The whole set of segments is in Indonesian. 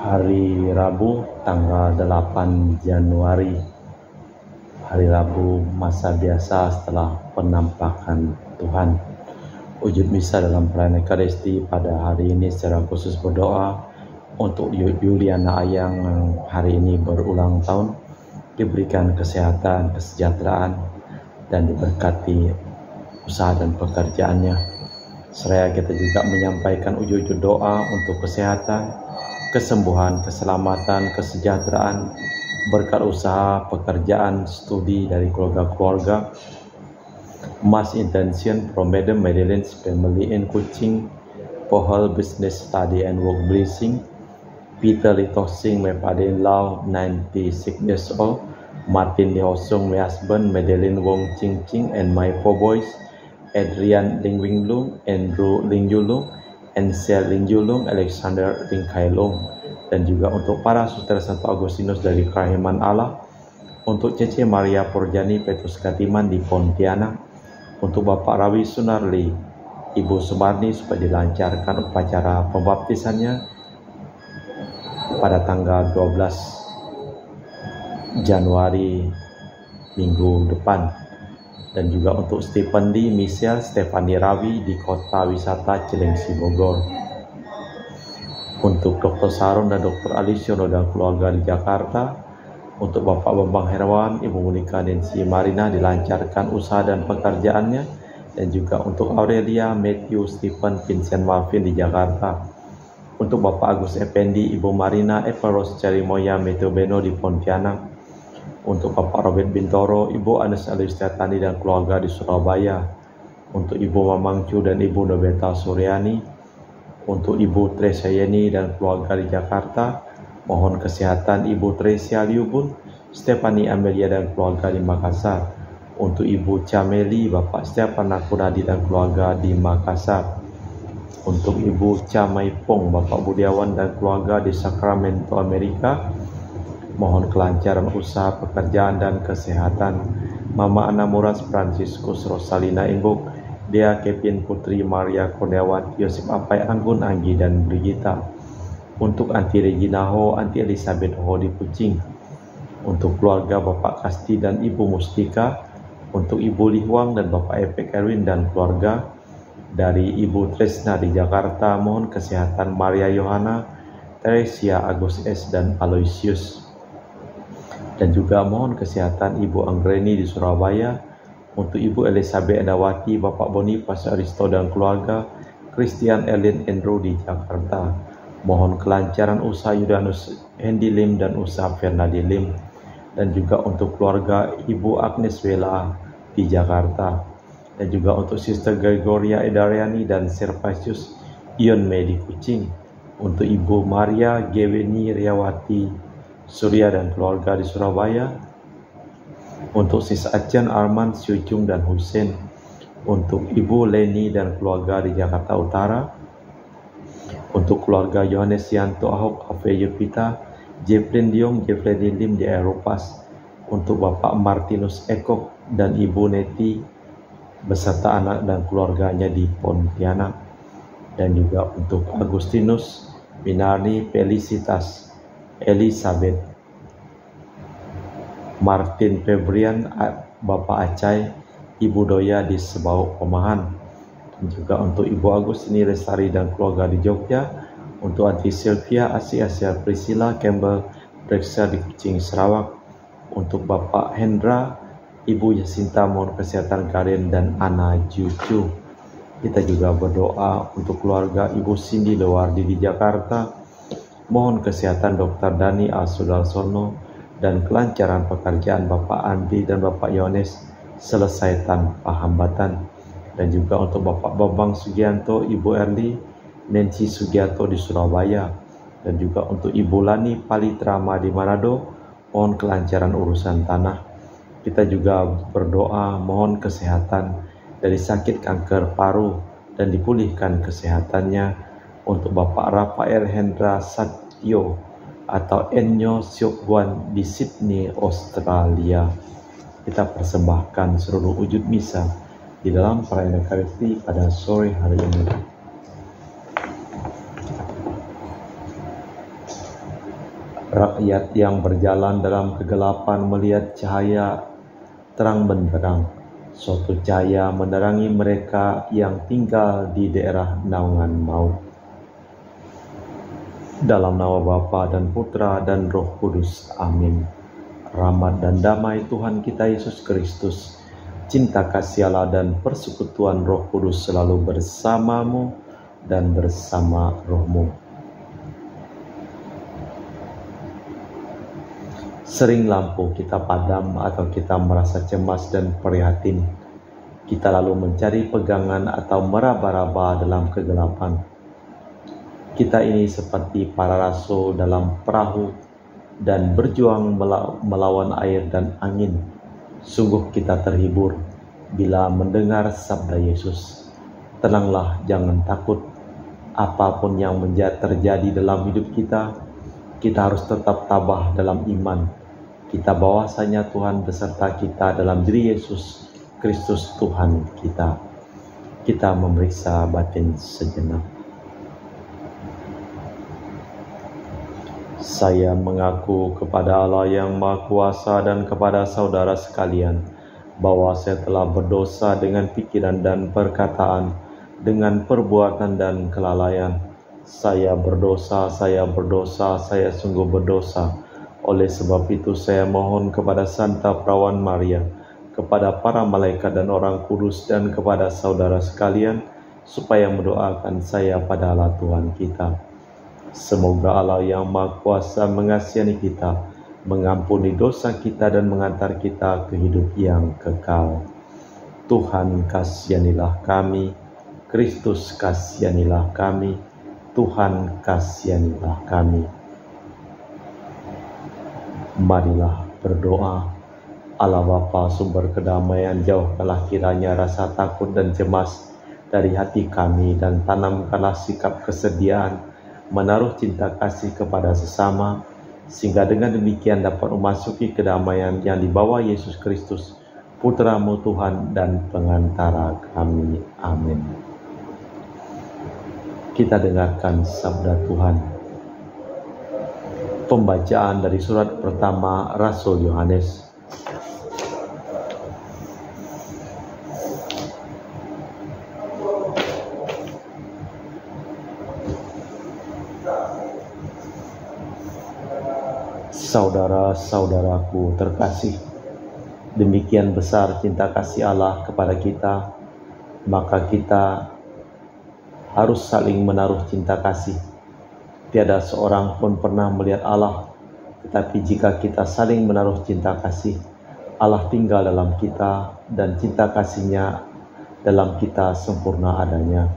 Hari Rabu tanggal 8 Januari, hari Rabu masa biasa setelah penampakan Tuhan. Wujud misa dalam perayaan Ekaristi pada hari ini secara khusus berdoa untuk Yuliana Ayang yang hari ini berulang tahun, diberikan kesehatan, kesejahteraan, dan diberkati usaha dan pekerjaannya. Seraya kita juga menyampaikan ujud-ujud doa untuk kesehatan, kesembuhan, keselamatan, kesejahteraan, berkat usaha, pekerjaan, studi dari keluarga-keluarga. Mass intention from Madam Madeline's family in Kuching for her business, study and work blessing. Peter Lee Tosing, my father-in-law, 96 years old. Martin Lee Hosung, my husband. Madeline Wong Ching Ching and my 4 boys. Adrian Ling Wing Lung, Andrew Ling Yulung, Ansel Ling Yulung, Alexander Ling Kai Long. Dan juga untuk para saudara Santo Agustinus dari Kerahiman Allah, untuk Cece Maria Porjani Petrus Katiman di Pontianak, untuk Bapak Rawi Sunarli, Ibu Sumarni supaya dilancarkan upacara pembaptisannya pada tanggal 12 Januari minggu depan. Dan juga untuk Stephen Lee, Michelle, Stefani Rawi di Kota Wisata Cilengsi Bogor. Untuk Dr. Saron dan Dr. Alisiono dan keluarga di Jakarta. Untuk Bapak Bambang Herwan, Ibu Monika Nancy Marina dilancarkan usaha dan pekerjaannya. Dan juga untuk Aurelia, Matthew, Stephen, Vincent Marvin di Jakarta. Untuk Bapak Agus Effendi, Ibu Marina, Eva Rose Cerimoya, Meteo Beno di Pontianak. Untuk Bapak Robert Bintoro, Ibu Anes Alistiatani dan keluarga di Surabaya. Untuk Ibu Mamang Chu dan Ibu Nobeta Suryani. Untuk Ibu Tresia Yeni dan keluarga di Jakarta. Mohon kesehatan Ibu Tresia Liubun, Stefani Amelia dan keluarga di Makassar. Untuk Ibu Cameli, Bapak Stefan Nakunadi dan keluarga di Makassar. Untuk Ibu Camaipong, Bapak Budiawan dan keluarga di Sacramento, Amerika. Mohon kelancaran usaha, pekerjaan, dan kesehatan. Mama Ana Muras, Franciscus Rosalina Imbuk, Dea Kevin Putri, Maria Kurniawati, Yosef Apai Anggun, Anggi, dan Brigita. Untuk Anti Regina Ho, Anti Elizabeth Ho di Kucing. Untuk keluarga Bapak Kasti dan Ibu Mustika. Untuk Ibu Lihuang dan Bapak Epek Erwin dan keluarga. Dari Ibu Tresna di Jakarta, mohon kesehatan Maria Yohana, Teresia, Agus S, dan Aloysius. Dan juga mohon kesehatan Ibu Anggreni di Surabaya, untuk Ibu Elizabeth Adawati, Bapak Boniface Aristo dan keluarga, Christian Elin Andrew di Jakarta. Mohon kelancaran usaha Yudanus Hendy Lim dan usaha Fernadi Lim. Dan juga untuk keluarga Ibu Agnes Wela di Jakarta. Dan juga untuk Sister Gregoria Edariani dan Servasius Ion Mei di Kucing. Untuk Ibu Maria Geweni Riawati Surya dan keluarga di Surabaya. Untuk Sis Ajan Arman Syucung dan Husin. Untuk Ibu Leni dan keluarga di Jakarta Utara. Untuk keluarga Yohanes Yanto Ahok Ave Yupita, Jeffrey Diong, Jeffrey Lim di Eropas. Untuk Bapak Martinus Eko dan Ibu Neti beserta anak dan keluarganya di Pontianak. Dan juga untuk Agustinus Minarni Felicitas Elizabeth, Martin Febrian, Bapak Acai, Ibu Doya di Sebau Pemahan. Dan juga untuk Ibu Agustini Lestari dan keluarga di Jogja. Untuk Aunty Sylvia, Asia Priscilla, Campbell, Breksa di Kucing, Sarawak. Untuk Bapak Hendra, Ibu Yasinta, mohon kesehatan Karen dan Ana Jucu. Kita juga berdoa untuk keluarga Ibu Cindy Lewardi di Jakarta. Mohon kesehatan Dr. Dani Al-Sudalsono dan kelancaran pekerjaan Bapak Andi dan Bapak Yones selesai tanpa hambatan. Dan juga untuk Bapak Bambang Sugianto, Ibu Erli, Nancy Sugianto di Surabaya. Dan juga untuk Ibu Lani Palitrama di Manado, mohon kelancaran urusan tanah. Kita juga berdoa mohon kesehatan dari sakit kanker paru dan dipulihkan kesehatannya. Untuk Bapak Rafael Hendra Satyo atau Enyo Siokwan di Sydney, Australia. Kita persembahkan seluruh wujud misa di dalam perayaan Ekaristi pada sore hari ini. Rakyat yang berjalan dalam kegelapan melihat cahaya terang benderang. Suatu cahaya menerangi mereka yang tinggal di daerah naungan maut. Dalam nama Bapa dan Putra dan Roh Kudus. Amin. Rahmat dan damai Tuhan kita Yesus Kristus, cinta kasih Allah dan persekutuan Roh Kudus selalu bersamamu dan bersama rohmu. Sering lampu kita padam atau kita merasa cemas dan prihatin. Kita lalu mencari pegangan atau meraba-raba dalam kegelapan. Kita ini seperti para rasul dalam perahu dan berjuang melawan air dan angin. Sungguh kita terhibur bila mendengar sabda Yesus. Tenanglah, jangan takut. Apapun yang terjadi dalam hidup kita harus tetap tabah dalam iman. Kita bahwasanya Tuhan beserta kita dalam diri Yesus Kristus Tuhan kita. Kita memeriksa batin sejenak. Saya mengaku kepada Allah yang Maha Kuasa dan kepada saudara sekalian bahwa saya telah berdosa dengan pikiran dan perkataan, dengan perbuatan dan kelalaian. Saya berdosa, saya sungguh berdosa. Oleh sebab itu saya mohon kepada Santa Perawan Maria, kepada para malaikat dan orang kudus, dan kepada saudara sekalian, supaya mendoakan saya pada Allah Tuhan kita. Semoga Allah yang Maha Kuasa mengasihi kita, mengampuni dosa kita dan mengantar kita ke hidup yang kekal. Tuhan kasihanilah kami, Kristus kasihanilah kami, Tuhan kasihanilah kami. Marilah berdoa. Allah Bapa sumber kedamaian, jauhkanlah kiranya rasa takut dan cemas dari hati kami dan tanamkanlah sikap kesediaan menaruh cinta kasih kepada sesama, sehingga dengan demikian dapat memasuki kedamaian yang dibawa Yesus Kristus, Putra-Mu Tuhan dan pengantara kami. Amin. Kita dengarkan sabda Tuhan. Pembacaan dari surat pertama Rasul Yohanes. Saudara-saudaraku terkasih, demikian besar cinta kasih Allah kepada kita, maka kita harus saling menaruh cinta kasih. Tiada seorang pun pernah melihat Allah, tetapi jika kita saling menaruh cinta kasih, Allah tinggal dalam kita dan cinta kasih-Nya dalam kita sempurna adanya.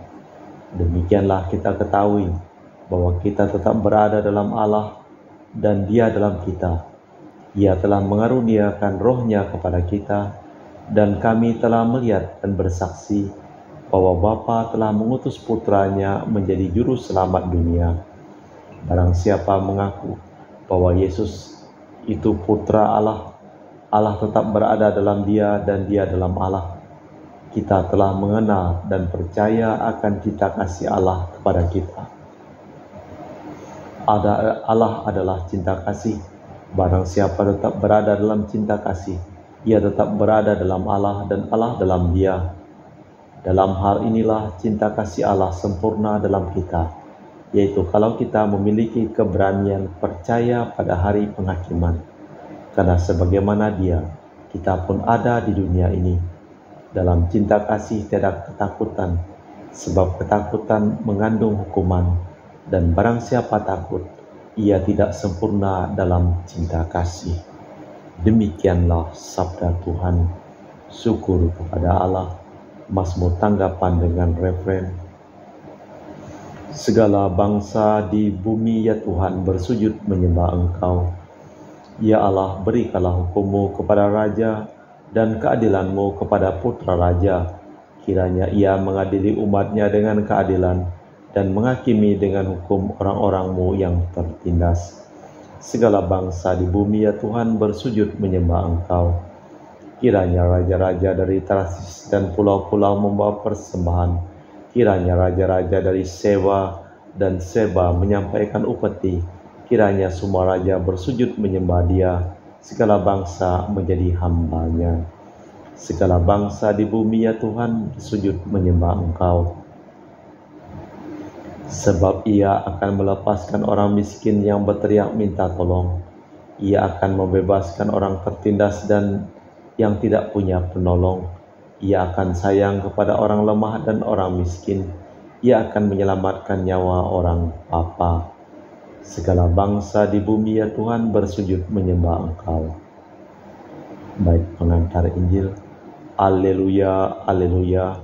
Demikianlah kita ketahui bahwa kita tetap berada dalam Allah dan Dia dalam kita. Ia telah mengaruniakan Roh-Nya kepada kita, dan kami telah melihat dan bersaksi bahwa Bapa telah mengutus Putra-Nya menjadi juru selamat dunia. Barang siapa mengaku bahwa Yesus itu Putra Allah, Allah tetap berada dalam Dia dan Dia dalam Allah. Kita telah mengenal dan percaya akan cinta kasih Allah kepada kita. Allah adalah cinta kasih. Barang siapa tetap berada dalam cinta kasih, ia tetap berada dalam Allah dan Allah dalam Dia. Dalam hal inilah cinta kasih Allah sempurna dalam kita, yaitu kalau kita memiliki keberanian percaya pada hari penghakiman. Karena sebagaimana Dia, kita pun ada di dunia ini. Dalam cinta kasih tiada ketakutan, sebab ketakutan mengandung hukuman, dan barang siapa takut, ia tidak sempurna dalam cinta kasih. Demikianlah sabda Tuhan. Syukur kepada Allah. Mazmur tanggapan dengan refren. Segala bangsa di bumi ya Tuhan bersujud menyembah Engkau. Ya Allah, berikanlah hukum-Mu kepada raja dan keadilan-Mu kepada putra raja. Kiranya ia mengadili umat-Nya dengan keadilan dan menghakimi dengan hukum orang-orang-Mu yang tertindas. Segala bangsa di bumi ya Tuhan bersujud menyembah Engkau. Kiranya raja-raja dari Tarsis dan pulau-pulau membawa persembahan. Kiranya raja-raja dari Sewa dan Seba menyampaikan upeti. Kiranya semua raja bersujud menyembah Dia, segala bangsa menjadi hamba-Nya. Segala bangsa di bumi ya Tuhan sujud menyembah Engkau. Sebab Ia akan melepaskan orang miskin yang berteriak minta tolong. Ia akan membebaskan orang tertindas dan yang tidak punya penolong. Ia akan sayang kepada orang lemah dan orang miskin. Ia akan menyelamatkan nyawa orang papa. Segala bangsa di bumi ya Tuhan bersujud menyembah Engkau. Baik pengantar Injil. Alleluia, alleluia.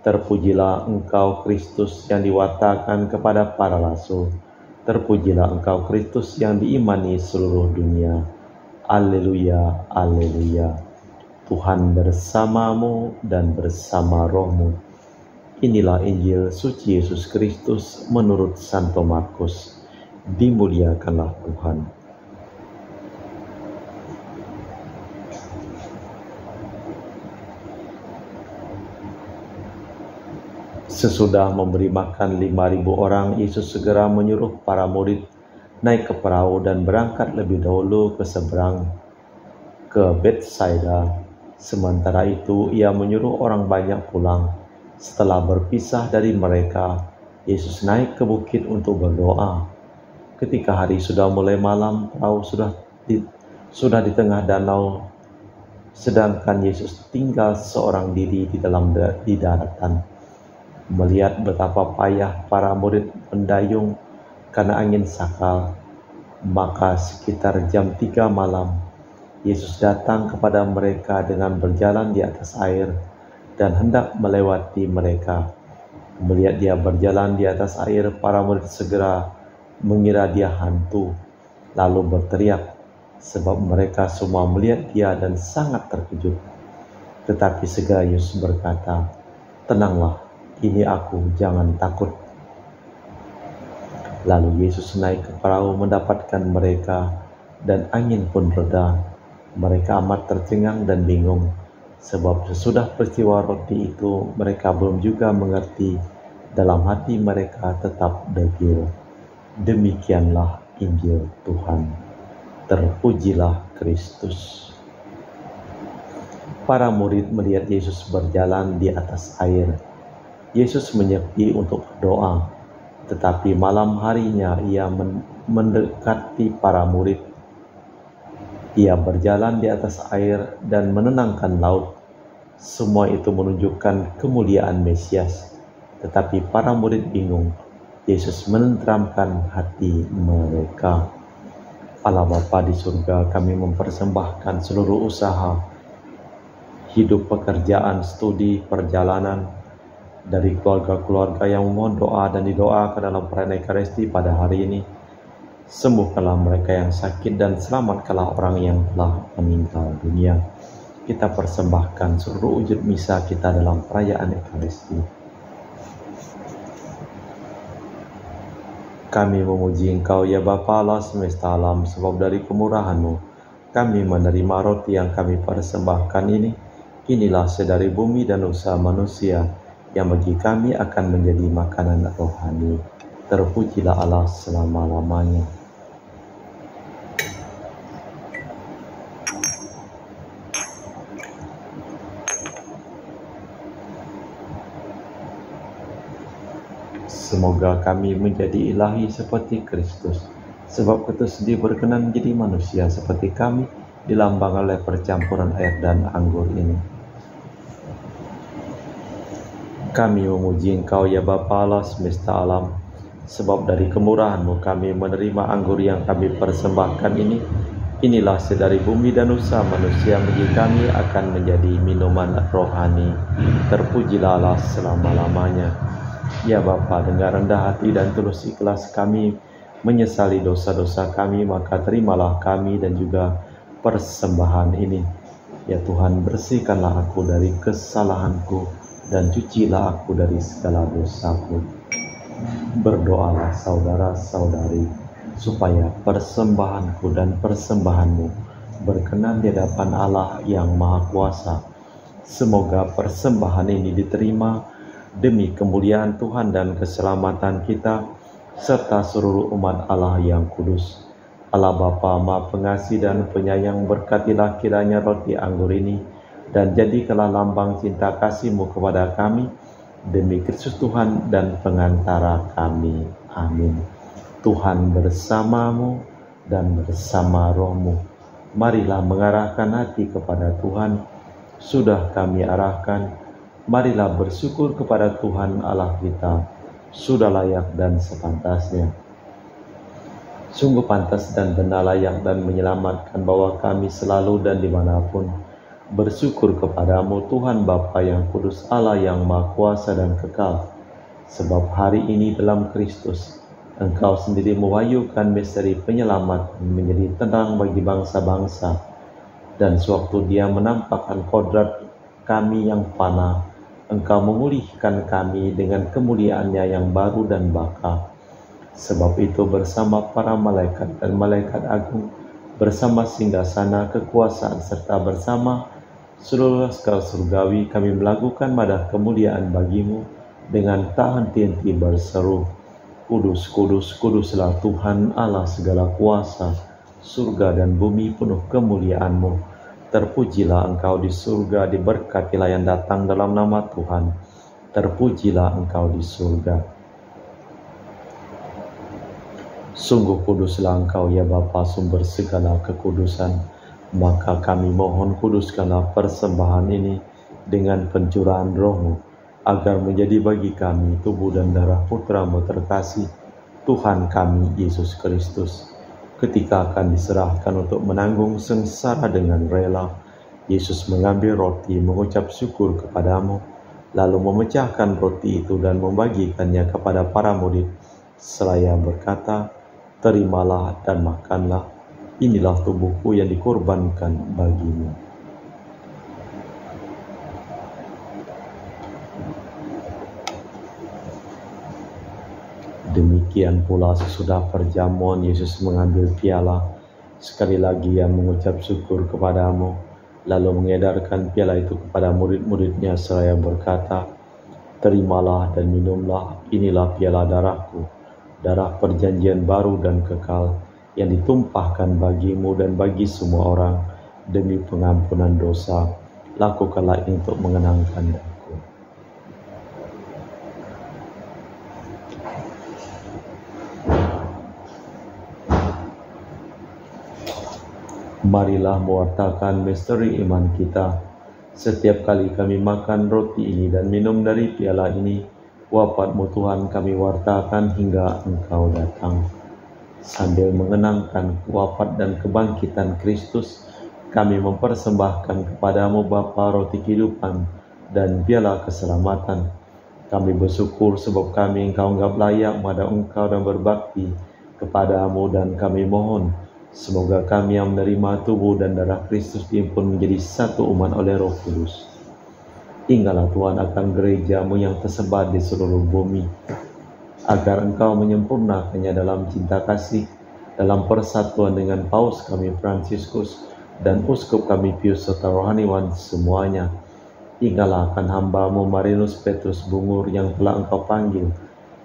Terpujilah Engkau Kristus yang diwatakan kepada para rasul. Terpujilah Engkau Kristus yang diimani seluruh dunia. Alleluia, alleluia. Tuhan bersamamu dan bersama rohmu. Inilah Injil suci Yesus Kristus menurut Santo Markus. Dimuliakanlah Tuhan. Sesudah memberi makan 5.000 orang, Yesus segera menyuruh para murid naik ke perahu dan berangkat lebih dahulu ke seberang, ke Betsaida. Sementara itu, Ia menyuruh orang banyak pulang. Setelah berpisah dari mereka, Yesus naik ke bukit untuk berdoa. Ketika hari sudah mulai malam, perahu sudah di tengah danau, sedangkan Yesus tinggal seorang diri di daratan. Melihat betapa payah para murid mendayung karena angin sakal, maka sekitar jam 3 malam, Yesus datang kepada mereka dengan berjalan di atas air dan hendak melewati mereka. Melihat Dia berjalan di atas air, para murid segera mengira Dia hantu, lalu berteriak, sebab mereka semua melihat Dia dan sangat terkejut. Tetapi segera Yesus berkata, "Tenanglah, ini aku, jangan takut." Lalu Yesus naik ke perahu mendapatkan mereka, dan angin pun reda. Mereka amat tercengang dan bingung, sebab sesudah peristiwa roti itu mereka belum juga mengerti, dalam hati mereka tetap degil. Demikianlah Injil Tuhan. Terpujilah Kristus. Para murid melihat Yesus berjalan di atas air. Yesus menyepi untuk berdoa, tetapi malam harinya Ia mendekati para murid. Ia berjalan di atas air dan menenangkan laut. Semua itu menunjukkan kemuliaan Mesias, tetapi para murid bingung. Yesus menenteramkan hati mereka. Allah Bapa di surga, kami mempersembahkan seluruh usaha, hidup, pekerjaan, studi, perjalanan, dari keluarga-keluarga yang memohon doa dan didoakan dalam perayaan Ekaristi pada hari ini. Sembuhkanlah mereka yang sakit dan selamatkanlah orang yang telah meninggal dunia. Kita persembahkan seluruh wujud misa kita dalam perayaan Ekaristi. Kami memuji Engkau ya Bapa Allah semesta alam, sebab dari kemurahan-Mu kami menerima roti yang kami persembahkan ini. Inilah sedari bumi dan usaha manusia yang bagi kami akan menjadi makanan rohani. Terpujilah Allah selama-lamanya. Semoga kami menjadi ilahi seperti Kristus, sebab Kristus sendiri berkenan menjadi manusia seperti kami, dilambang oleh percampuran air dan anggur ini. Kami memuji Engkau ya Bapa Allah semesta alam, sebab dari kemurahan-Mu kami menerima anggur yang kami persembahkan ini. Inilah sedari bumi dan usaha manusia bagi kami akan menjadi minuman rohani. Terpujilah Allah selama-lamanya. Ya Bapa, dengan rendah hati dan tulus ikhlas kami menyesali dosa-dosa kami, maka terimalah kami dan juga persembahan ini. Ya Tuhan, bersihkanlah aku dari kesalahanku dan cucilah aku dari segala dosaku. Berdoalah saudara-saudari, supaya persembahanku dan persembahanmu berkenan di hadapan Allah yang Maha Kuasa. Semoga persembahan ini diterima demi kemuliaan Tuhan dan keselamatan kita, serta seluruh umat Allah yang kudus. Allah Bapa Maha Pengasih dan Penyayang, berkatilah kiranya roti anggur ini, dan jadikanlah lambang cinta kasih-Mu kepada kami, demi Kristus Tuhan dan pengantara kami. Amin. Tuhan bersamamu dan bersama rohmu. Marilah mengarahkan hati kepada Tuhan. Sudah kami arahkan, marilah bersyukur kepada Tuhan Allah kita. Sudah layak dan sepantasnya. Sungguh pantas dan benar, layak dan menyelamatkan bahwa kami selalu dan dimanapun bersyukur kepadamu, Tuhan Bapa yang kudus, Allah yang maha kuasa dan kekal. Sebab hari ini dalam Kristus, Engkau sendiri mewahyukan misteri penyelamat menjadi terang bagi bangsa-bangsa. Dan sewaktu Dia menampakkan kodrat kami yang fana, Engkau memulihkan kami dengan kemuliaan-Nya yang baru dan baka. Sebab itu bersama para malaikat dan malaikat agung, bersama singgasana kekuasaan, serta bersama seluruh laskar surgawi, kami melakukan madah kemuliaan bagi-Mu dengan tak henti-henti berseru, Kudus, kudus, kuduslah Tuhan Allah segala kuasa, surga dan bumi penuh kemuliaan-Mu. Terpujilah Engkau di surga, diberkatilah yang datang dalam nama Tuhan. Terpujilah Engkau di surga. Sungguh kuduslah Engkau ya Bapa, sumber segala kekudusan. Maka kami mohon, kuduskanlah persembahan ini dengan pencurahan Roh-Mu, agar menjadi bagi kami tubuh dan darah Putra-Mu terkasih, Tuhan kami Yesus Kristus. Ketika akan diserahkan untuk menanggung sengsara dengan rela, Yesus mengambil roti, mengucap syukur kepadamu, lalu memecahkan roti itu dan membagikannya kepada para murid, seraya berkata, Terimalah dan makanlah, inilah tubuhku yang dikorbankan bagimu. Demikian pula sesudah perjamuan, Yesus mengambil piala. Sekali lagi Ia mengucap syukur kepadamu, lalu mengedarkan piala itu kepada murid-murid-Nya seraya berkata, Terimalah dan minumlah, inilah piala darahku, darah perjanjian baru dan kekal, yang ditumpahkan bagimu dan bagi semua orang demi pengampunan dosa. Lakukanlah ini untuk mengenangkan aku. Marilah mewartakan misteri iman kita. Setiap kali kami makan roti ini dan minum dari piala ini, wafat-Mu Tuhan kami wartakan hingga Engkau datang. Sambil mengenangkan wafat dan kebangkitan Kristus, kami mempersembahkan kepadamu Bapa roti kehidupan dan piala keselamatan. Kami bersyukur sebab kami Engkau anggap layak menghadap Engkau dan berbakti kepadamu, dan kami mohon semoga kami yang menerima tubuh dan darah Kristus diimpun menjadi satu umat oleh Roh Kudus. Tinggallah Tuhan akan gereja-Mu yang tersebar di seluruh bumi, agar Engkau menyempurnakannya dalam cinta kasih, dalam persatuan dengan Paus kami Fransiskus dan Uskup kami Pius serta rohaniwan semuanya. Tinggallah akan hamba-Mu Marinus Petrus Bungur yang telah Engkau panggil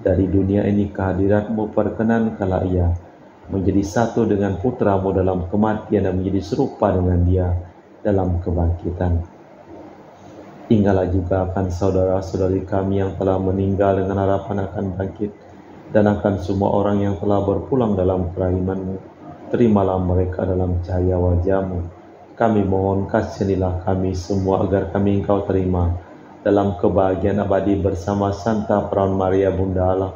dari dunia ini ke hadirat-Mu. Perkenankanlah ia menjadi satu dengan Putra-Mu dalam kematian dan menjadi serupa dengan Dia dalam kebangkitan. Tinggallah juga akan saudara-saudari kami yang telah meninggal dengan harapan akan bangkit, dan akan semua orang yang telah berpulang dalam kerahiman-Mu. Terimalah mereka dalam cahaya wajah-Mu. Kami mohon, kasihanilah kami semua agar kami Engkau terima dalam kebahagiaan abadi bersama Santa Perawan Maria Bunda Allah,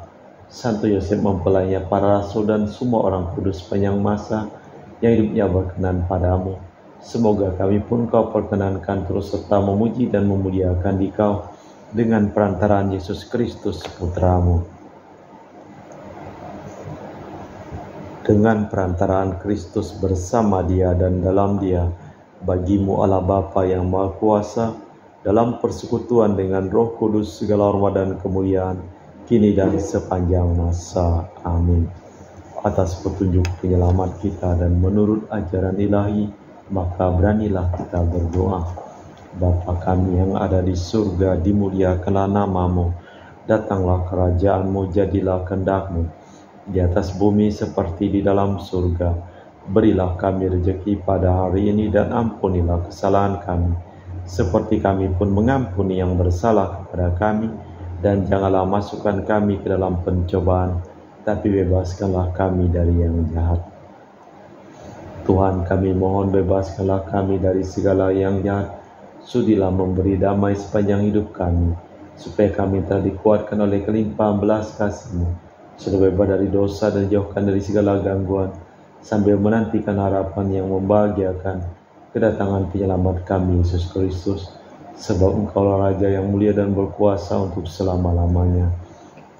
Santo Yosef mempelainya, para rasul dan semua orang kudus sepanjang masa yang hidupnya berkenan padamu. Semoga kami pun Kau perkenankan terus serta memuji dan memuliakan Dikau dengan perantaraan Yesus Kristus Putra-Mu. Dengan perantaraan Kristus bersama Dia dan dalam Dia, bagi-Mu Allah Bapa yang Maha Kuasa, dalam persekutuan dengan Roh Kudus segala hormat dan kemuliaan, kini dan sepanjang masa. Amin. Atas petunjuk penyelamat kita dan menurut ajaran ilahi, maka beranilah kita berdoa. Bapa kami yang ada di surga, dimuliakanlah nama-Mu, datanglah kerajaan-Mu, jadilah kehendak-Mu di atas bumi seperti di dalam surga. Berilah kami rezeki pada hari ini dan ampunilah kesalahan kami, seperti kami pun mengampuni yang bersalah kepada kami. Dan janganlah masukkan kami ke dalam pencobaan, tapi bebaskanlah kami dari yang jahat. Tuhan, kami mohon bebaskanlah kami dari segala yang jahat. Sudilah memberi damai sepanjang hidup kami, supaya kami telah dikuatkan oleh kelimpahan belas kasih-Mu, sudah bebas dari dosa dan jauhkan dari segala gangguan, sambil menantikan harapan yang membahagiakan kedatangan penyelamat kami, Yesus Kristus. Sebab Engkaulah Raja yang mulia dan berkuasa untuk selama-lamanya.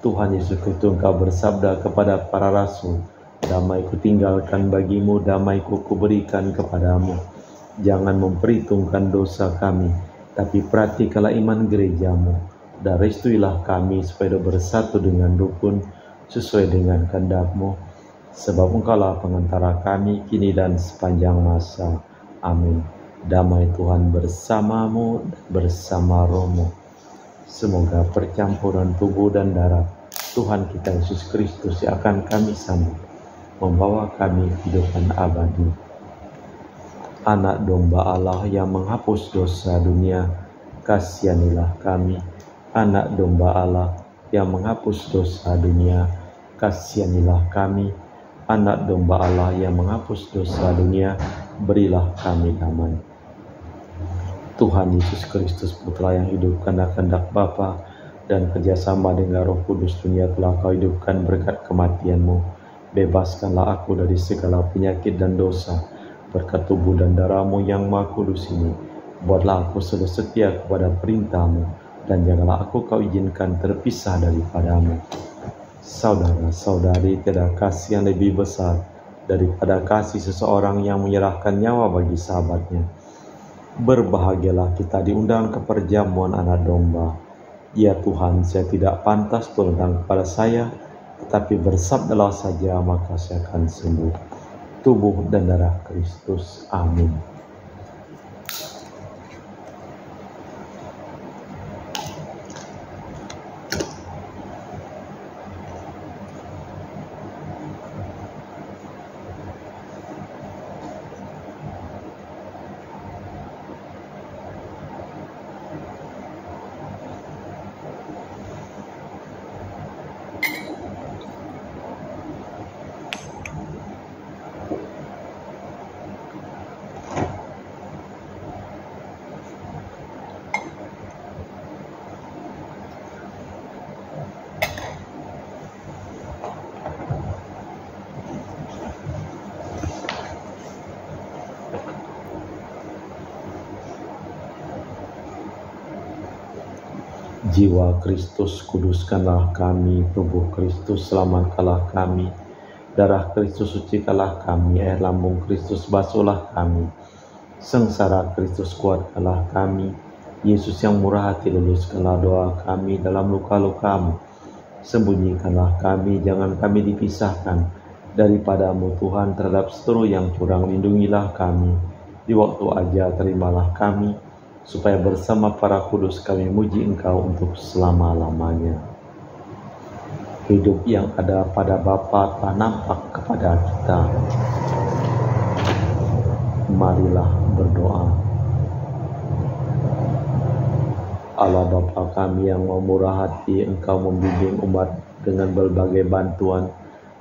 Tuhan Yesus Kristus, Engkau bersabda kepada para rasul, damai kutinggalkan bagimu, damai kuberikan kepadamu. Jangan memperhitungkan dosa kami, tapi perhatikanlah iman gerejamu, dan restuilah kami supaya bersatu dengan rukun sesuai dengan kehendak-Mu. Sebab Engkaulah pengantara kami kini dan sepanjang masa. Amin. Damai Tuhan bersamamu dan bersama rohmu. Semoga percampuran tubuh dan darah Tuhan kita Yesus Kristus yang akan kami sambut membawa kami kehidupan abadi. Anak domba Allah yang menghapus dosa dunia, kasihanilah kami. Anak domba Allah yang menghapus dosa dunia, kasihanilah kami. Anak domba Allah yang menghapus dosa dunia, berilah kami damai. Tuhan Yesus Kristus, Putra yang hidupkan kehendak Bapa dan kerjasama dengan Roh Kudus, dunia telah Kau hidupkan berkat kematian-Mu. Bebaskanlah aku dari segala penyakit dan dosa berkat tubuh dan darah-Mu yang Maha Kudus ini. Buatlah aku selalu setia kepada perintah-Mu, dan janganlah aku Kau izinkan terpisah daripada-Mu. Saudara-saudari, tiada kasih yang lebih besar daripada kasih seseorang yang menyerahkan nyawa bagi sahabatnya. Berbahagialah kita diundang ke perjamuan anak domba. Ya Tuhan, saya tidak pantas turun kepada saya, tetapi bersabdalah saja, maka saya akan sembuh. Tubuh dan darah Kristus. Amin. Jiwa Kristus, kuduskanlah kami. Tubuh Kristus, selamatkanlah kami. Darah Kristus, sucikanlah kami. Air lambung Kristus, basuhlah kami. Sengsara Kristus, kuatkanlah kami. Yesus yang murah hati, luluskanlah doa kami dalam luka-luka-Mu. Sembunyikanlah kami, jangan kami dipisahkan daripada-Mu Tuhan terhadap seteru yang curang. Lindungilah kami. Di waktu aja terimalah kami, supaya bersama para kudus kami muji Engkau untuk selama-lamanya. Hidup yang ada pada Bapa telah nampak kepada kita. Marilah berdoa. Allah Bapa kami yang murah hati, Engkau membimbing umat dengan berbagai bantuan,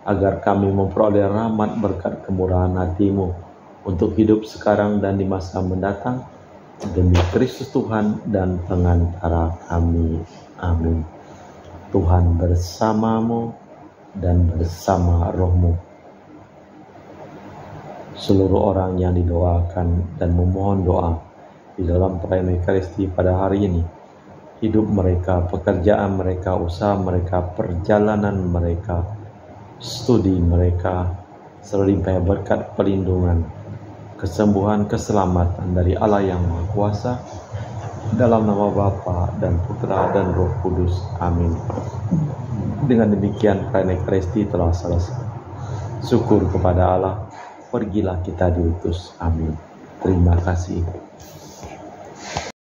agar kami memperoleh rahmat berkat kemurahan hati-Mu untuk hidup sekarang dan di masa mendatang, demi Kristus Tuhan dan pengantara kami. Amin. Tuhan bersamamu dan bersama rohmu. Seluruh orang yang didoakan dan memohon doa di dalam perayaan Ekaristi pada hari ini, hidup mereka, pekerjaan mereka, usaha mereka, perjalanan mereka, studi mereka, selalu dilimpahi berkat perlindungan, kesembuhan, keselamatan dari Allah yang Maha Kuasa, dalam nama Bapa dan Putra dan Roh Kudus. Amin. Dengan demikian perayaan Ekaristi telah selesai. Syukur kepada Allah, pergilah kita diutus. Amin. Terima kasih.